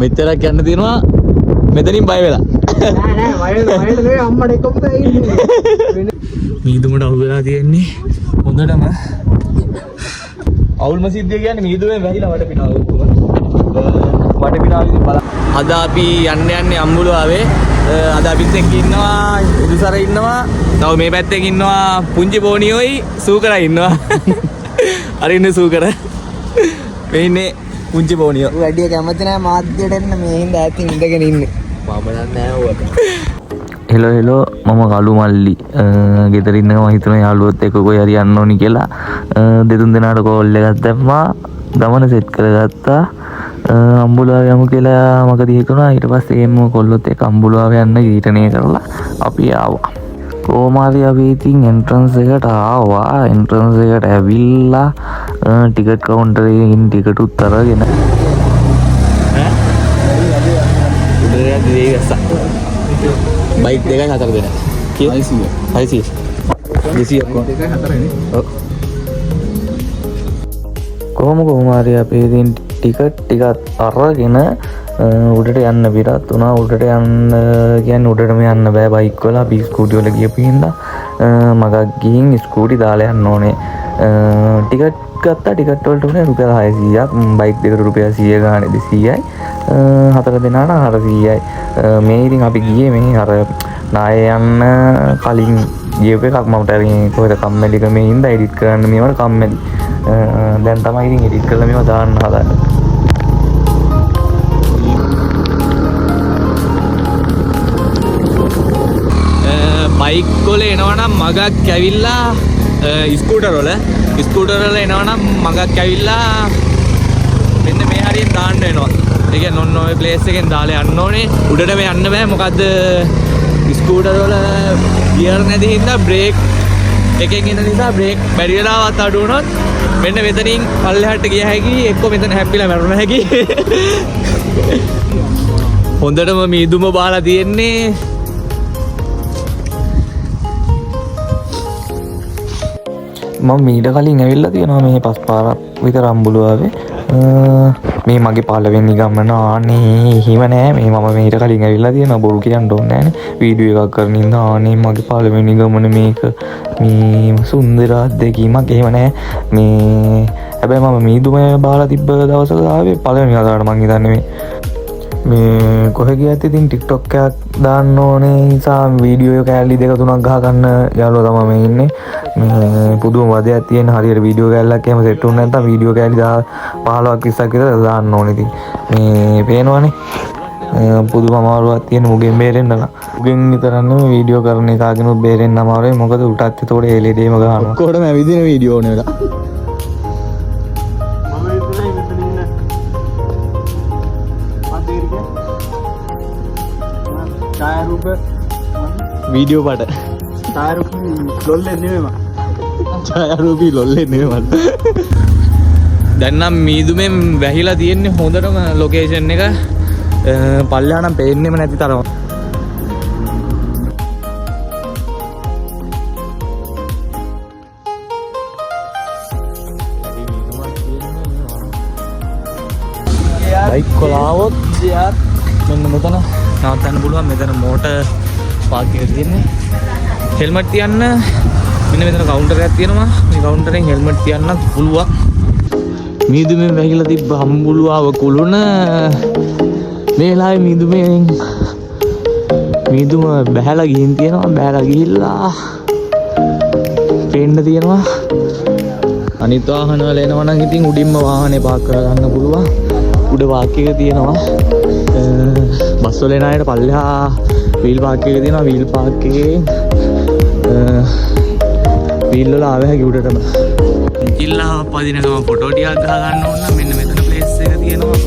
මෙච්චරක් යන්න තියෙනවා මෙතනින් බය වෙලා. නෑ නෑ අම්මට එකම තමයි ඉන්නේ. මීදුමට අවු වෙලා තියෙන්නේ හොඳටම. අවුල්ම සිද්ධිය කියන්නේ මීදුමෙන් වැහිලා වටපිනාව ඔක්කොම. වටපිනාව ඉතින් බලන්න. අද අපි යන්නේ අම්බුලාවේ. අද අපිත් එක්ක ඉන්නවා උදුසර ඉන්නවා. තව මේ පැත්තේ ඉන්නවා පුංචි බෝනියෝයි සූකරයි ඉන්නවා. අර ඉන්නේ සූකර. මේ ඉන්නේ පුංචි බෝනියෝ. වැඩි කැමති නැහැ මාධ්‍යයට එන්න මේ හින්දා ඇතින් ඉඳගෙන ඉන්නේ. මම දන්නේ නැහැ ඔක. හෙලෝ මම කලු මල්ලි ගෙදර ඉන්නවා මම හිතුණා යාළුවොත් එක්ක කොයි හරි යන්න ඕනි කියලා දෙතුන් දෙනාට කෝල් එකක් දැම්මා ගමන සෙට් කරගත්තා අම්බුලාව යමු කියලා මගදී හිතුණා ඊට පස්සේ එම්ම කොල්ලොත් එක්ක අම්බුලාව යන්න ඊටනේ කරලා අපි ආවා කොහොම හරි අපි ඉතින් එන්ට්‍රන්ස් එකට ආවා එන්ට්‍රන්ස් එකට ඇවිල්ලා ටිකට් කවුන්ටරේ ගිහින් ටිකට් උත් අරගෙන බයික් දෙකයි හතර දෙනා. කීයද? 600. 200 204 ඔව්. කොහොම හරි අපි ඉතින් ටිකට් ටිකක් අරගෙන උඩට යන්න පිටත් වුණා. උඩට යන්න කියන්නේ උඩටම යන්න බෑ බයික් වල. අපි ස්කූටි වල ගියපු හින්දා මගක් ගිහින් ස්කූටි දාලා යන්න ඕනේ. ටිකට් ගත්තා. ටිකට් වලට උනේ රුපියල් 600ක්. බයික් දෙකට රුපියල් 100 ගානේ 200යි. හතර දෙනාට 400යි. මේ ඉතින් අපි ගියේ මේ අර නාය යන්න කලින් ගියපු එකක් මම ටරින් කොහෙද කම්මැලික මේ හින්දා එඩිට් කරන්න මේවට කම්මැලි. දැන් තමයි ඉතින් එඩිට් කරලා මේව දාන්න හදන්නේ. බයික් වල එනවනම් මගක් ඇවිල්ලා ස්කූටර් වල එනවනම් මගක් ඇවිල්ලා මෙන්න මේ හරියෙන් දාන්න වෙනවා. ඒ කියන්නේ ඔන්න ඔය ප්ලේස් එකෙන් දාලා යන්න ඕනේ. උඩටම යන්න බෑ. මොකද්ද ස්කූටර් වල ගියර් නැති හින්දා බ්‍රේක් එකෙන් එන නිසා බ්‍රේක් බැරි වෙලාවත් අඩු වුණොත් මෙන්න මෙතනින් පල්ලෙහාට ගිය හැකි එක්ක මෙතන හැප්පිලා මැරුණ හැකි. හොඳටම මීදුම බාලා තියෙන්නේ. මම මීට කලින් ඇවිල්ලා තියෙනවා මේ 5 පාරක් විතර අම්බුලාවේ. මේ මගේ පළවෙනි ගමන ආනේ හිම නෑ මේ මම මීට කලින් ඇවිල්ලා තියෙනවා බොරු කියන්න ඕනේ නෑනේ වීඩියෝ එකක් කරන ඉඳ ආනේ මගේ පළවෙනි ගමන මේක මේ සුන්දර අත්දැකීමක් එහෙම නෑ මේ හැබැයි මම මීදුම බාලා තිබ්බ දවසක ආවේ පළවෙනි වතාවට මං හිතන්නේ මේ කොහෙ ගියත් ඉතින් TikTok එකක් දාන්න ඕනේ නිසා වීඩියෝ කෑලි දෙක තුනක් ගහ ගන්න යාළුවා තමයි මේ ඉන්නේ මේ පුදුම වදයක් තියෙන හරියට වීඩියෝ කෑල්ලක් එහෙම සෙට් වුනේ නැත්නම් වීඩියෝ කෑලි 15ක් 20ක් විතර දාන්න ඕනේ ඉතින් මේ පේනවනේ පුදුම අමාරුවක් තියෙන මුගෙන් බේරෙන්න නම් මුගෙන් විතරක් නෙමෙයි වීඩියෝ කරන එකාගෙනුත් බේරෙන්න අමාරුයි මොකද උටත් ඒතකොට LED ම ගහනවා ඔක්කොටම ඇවිදින වීඩියෝ ඕනේ වෙලා වීඩියෝ පට ඡායාරූපී ලොල්ලේ නෙමෙයි මම. ඡායාරූපී ලොල්ලේ නෙමෙයි මම. දැන් නම් මීදුමෙන් වැහිලා තියෙන්නේ හොඳටම ලොකේෂන් එක. පල්ලෙහා නම් පේන්නෙම නැති තරම. බයික් කොලාවොත් මෙන්න මෙතන නවත්තන්න පුළුවන්. මෙතන මෝටර් පාර්කින් එක තියෙන්නේ. හෙල්මට් තියන්න මෙන්න මෙතන කවුන්ටර් එකක් තියෙනවා. මේ කවුන්ටරෙන් හෙල්මට් තියන්නත් පුළුවන්. මීදුමෙන් වැහිලා තිබ්බ හම්බුලුවාව කුළුණ මේ වෙලාවේ මීදුම බහැලා ගිහින් තියෙනවා. බහැලා ගිහිල්ලා පේන්න තියෙනවා. අනිත් වාහන වල එනවා නම් ඉතින් උඩින්ම වාහනේ පාක් කරගන්න පුළුවන්. උඩ පාක් එක තියෙනවා. බස් වල එන අයට පල්ලෙහා වීල් පාක් එක තියෙනවා. වීල් පාක් එකේ වීල් වල ආව හැකි උඩටම. ඉල්ලා පදින ගම ෆොටෝ ටිකක් ගහ ගන්න ඕන නම් මෙන්න මෙතන ප්ලේස් එක තියෙනවා.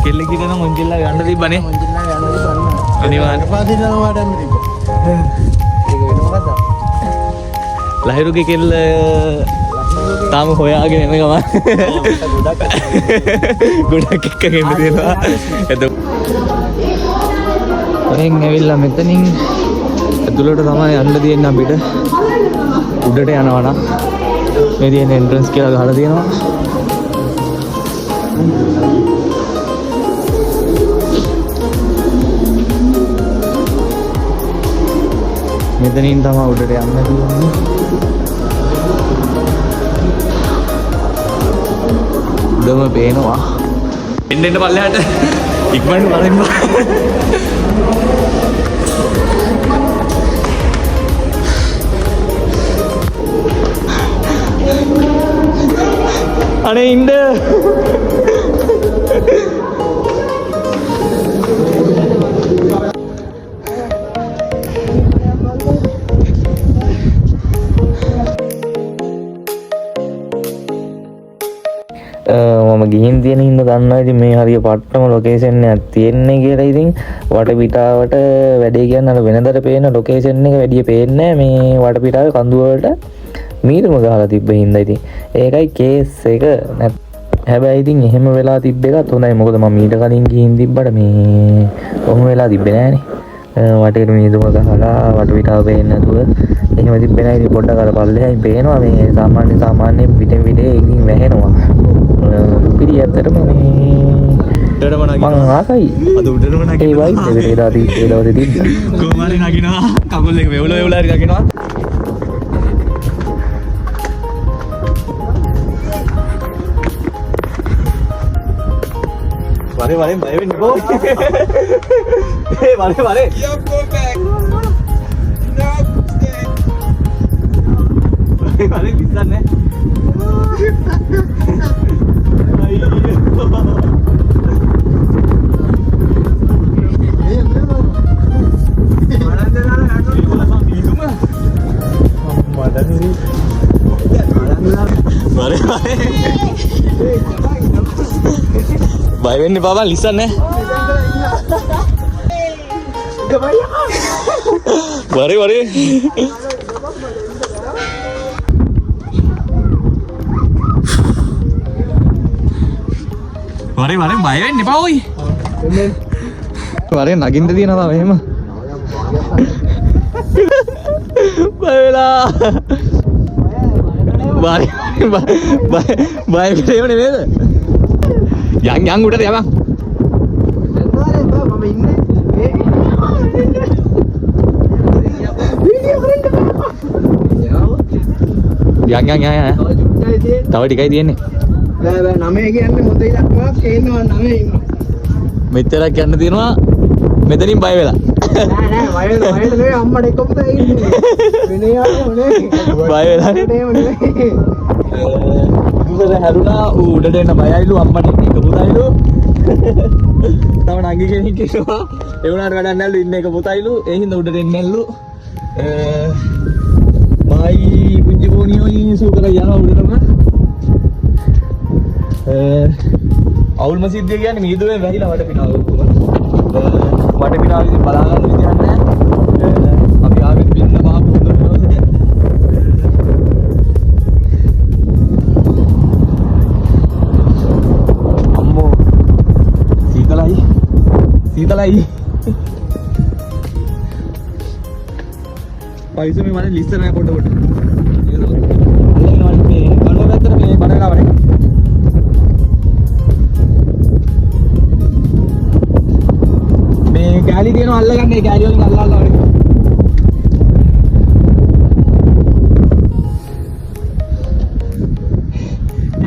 කෙල්ල කිරන මොන්ජිල්ලා ගන්න තිබ්බනේ. මොන්ජිල්ලා ගන්න තිබ්බනේ. අනිවාර්යයෙන් පාදිනවා වඩන්න තිබ්බ. ඒක වෙන මොකක්ද? ලහිරුගේ කෙල්ල තාම හොයාගෙන එන ගමන් ගොඩක් එක්කගෙන තියෙනවා. එතකොට ඔහෙන් ඇවිල්ලා මෙතනින් ඇතුළට තමයි යන්න තියෙන්නේ අපිට. උඩට යනවා නම් මේ තියෙන එන්ට්‍රන්ස් කියලා ගහලා තියෙනවා. මෙතනින් තමයි උඩට යන්න තියෙන්නේ. උඩම පේනවා. එන්න පල්ලෙහාට ඉක්මනට බලන්න. අනේ ඉන්න. මම ගිහින් තියෙන හින්දා දන්නවා ඉතින් මේ හරිය පට්ටම ලොකේෂන් එකක් තියෙන්නේ කියලා. ඉතින් වටපිටාවට වැඩේ කියන්නේ අර වෙනදට පේන ලොකේෂන් එක වැඩිය පේන්නේ නැහැ. මේ වටපිටාවේ කඳු වලට මීටම ගහලා තිබ්බ හින්දා ඉතින් ඒකයි කේස් එක. හැබැයි ඉතින් එහෙම වෙලා තිබ්බ එකත් හොඳයි. මොකද මම ඊට කලින් ගිහින් තිබ්බට මේ කොහොම වෙලා තිබ්බේ නෑනේ. වටේට මීදුම ගහලා වටපිටාව පේන්නේ නැතුව එහෙම තිබ්බේ නෑ. ඉතින් පොඩ්ඩක් අර පල්ලෙහායින් පේනවා මේ සාමාන්‍ය පිටින් පිටේ ඉතින් වැහෙනවා. පිළි ඇත්තටම මේ උඩටම මං ආසයි. අද උඩටම ඒ වයිස් එකට ඒ දවසේ තිබ්බ. කොහොම හරි නගිනවා. කකුල් එක වෙවුල හරි නගිනවා. වරේ බය වෙන්න බෝ. ඒ වරේ. වරේ පිස්සන්නේ. බය වෙන්න බබා ලිස්සන්නේ. වරේ බය වෙන්න එපා ඔයි. වරේ නගින්න තියෙනවා එහෙම. බය වෙලා. බය පිටේම නෙමෙයිද? යන් උඩට යමන්. යන්. තව ටිකයි තියෙන්නේ. බෑ 9 කියන්නේ මොතේ දක්වා කේනවා 9 ඉන්න. මෙච්චරක් යන්න තියෙනවා. මෙතනින් බය වෙලා. නෑ නෙවෙයි අම්මට එක පුතා ඉන්නේ. වෙනේ යන්නේ බය වෙලා. දුසර හැරුණා උඩට එන්න බයයිලු අම්මට එක පුතයිලු. තව නංගි කෙනෙක් ඉන්නවා. ඒ වුණාට වැඩක් නැල්ලු ඉන්න එක පුතයිලු. ඒ හින්දා උඩට එන්නේ නැල්ලු. මයි පුංචි පොණියෝ ඉන්සු කරලා යනවා උඩටම. අවුල්ම සිද්ධිය කියන්නේ මීදුවේ වැහිලා වටපිටාව ඔක්කොම. වටපිටාව ඉතින් බලා ගන්න විදියක් නැහැ. අපි ආවෙත් පින්න බාපු හොඳට. අම්මෝ සීතලයි. පයිසු මේ මනේ ලිස්ට් නැහැ පොඩ. අල්ලගෙන වල මේ කඩුව පැත්තට මේ බඩලා වරේ. ගෑලි තියෙනවා අල්ලගන්න. ඒ ගෑලි වලින් අල්ලලා වරේ.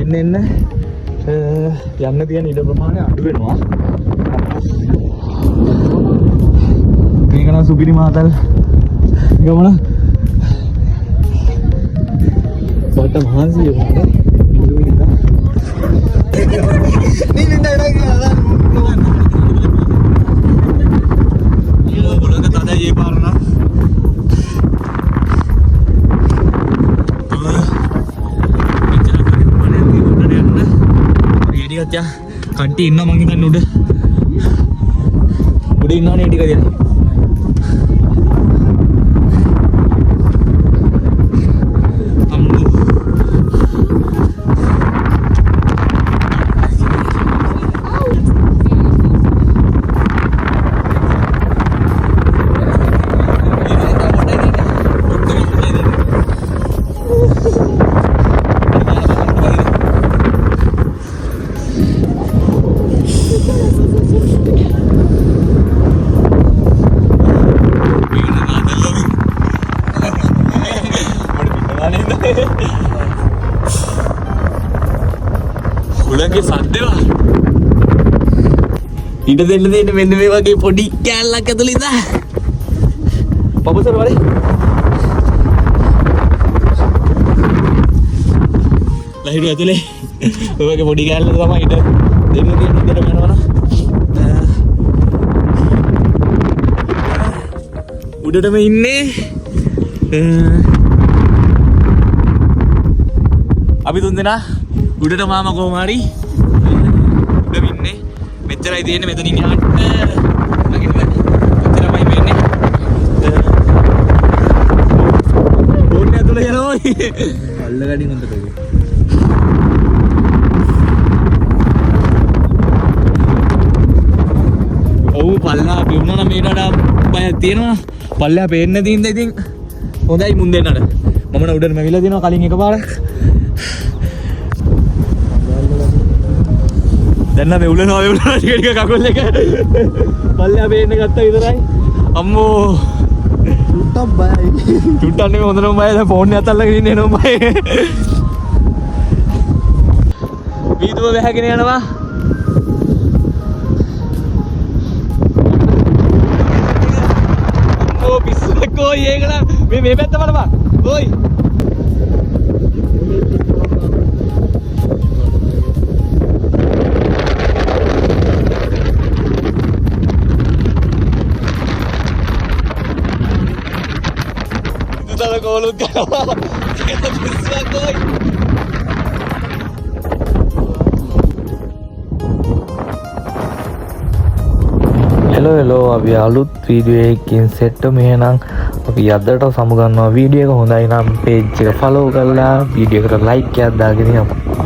එන්න යන්න තියෙන ඉඩ ප්‍රමාණය අඩු වෙනවා. මේක නම් සුපිරි මාතල් ගමන. බට මහන්සිය වුණා. මුළු ඉඳලා. නිලින්ද ඉඩ ये पारना කට්ටි ඉන්න මං හිතන්නේ උඩ ඉන්නවනේ ටික දෙන්න. මේකේ සද්දේවා. ඊට දෙන්න දෙන්න මෙන්න මේ වගේ පොඩි කෑල්ලක් ඇතුළේ ඉඳලා. පපුසර වරේ. ලහිරු ඇතුලේ ඔය වගේ පොඩි කෑල්ල තමයි ඊට දෙන්න තියෙන විදිහට යනවනම් උඩටම ඉන්නේ අපි තුන් දෙනා උඩට මාම කොහොම හරි උඩ ඉන්නේ මෙච්චරයි තියෙන්නේ මෙතනින් යහට නගින්න මෙච්චරමයි වෙන්නේ ඕනේ ඇතුලේ යනවා අල්ල ගඩින් හොඳට ඔව් පල්ලා පිරුණා නම් මේකට වඩා බයක් තියෙනවා පල්ලා පේන්නේ නැති ඉඳ ඉතින් හොඳයි මුන් දෙන්නට මම න උඩට මැවිලා දිනවා කලින් එකපාරක් දැන් නම් වෙවුලනවා ටික ටික කකුල් එක පල්ලා පේන්නේ ගත්තා විතරයි අම්මෝ චුට්ටක් බයයි. චුට්ටක් නෙමෙයි හොඳටම බයයි දැන් ෆෝන් එක අතල්ලාගෙන ඉන්නේ එනවා බය වීදුව වැහගෙන යනවා कोई ये गला मैं बैठता वाला कोई तू तो कॉल कर कोई හෙලෝ අපි අලුත් වීඩියෝ එකකින් සෙට් මෙහෙනම් අපි අදට සමු ගන්නවා වීඩියෝ එක හොඳයි නම් පේජ් එක ෆලෝ කරලා වීඩියෝ එකට ලයික් එකක් දාගෙන යමු